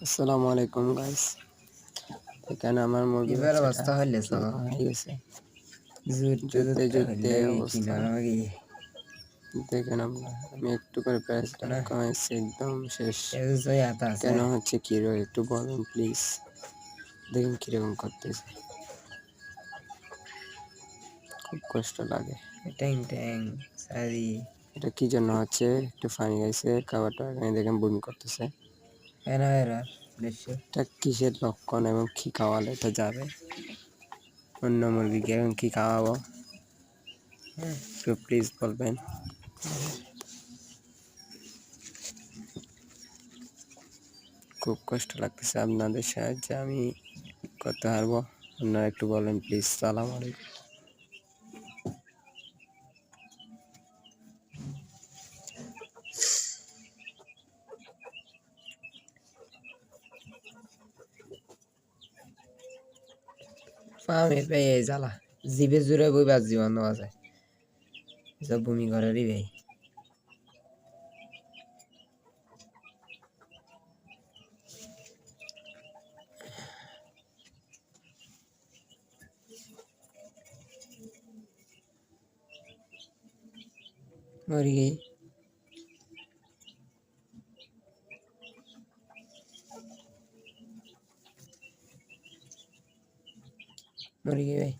আসসালামু আলাইকুম গাইস। এখানে আমার মুরগির এবার বাচ্চাটা অবস্থা হইলে কি হয়ে গেছে, জুতে জুতে জুতে জুতে হইলে অবস্থা। কিনারি দেখেন আমরা, আমি একটু করে প্যাচ না কমাইছি, একদম শেষ। এসে আতা আছে কেন হচ্ছে কি রো একটু বলুন প্লিজ। দেখেন কিরকম করতেছে, খুব কষ্ট লাগে। ট্যাং ট্যাং সারি এটা কি জন্য হচ্ছে, একটু পানি গাইছে, খাবারটা এখানে দেখেন বমি করতেছে। এরা এরা দেশে এটা কিসের লক্ষণ এবং কি খাওয়ালে এটা যাবে? অন্য মুরগিকে এখন কি খাওয়াবো একটু প্লিজ বলবেন। খুব কষ্ট লাগতেছে, আপনাদের সাহায্যে আমি করতে পারবো, আপনারা একটু বলেন প্লিজ। সালাম আলাইকুম। ফামে পেয়ে জ্বালা জিবে জুড়ে বইবার জীবন দেওয়া যায় সব ভূমি ঘরেরই ভাই মরি গই মরি গই ভাই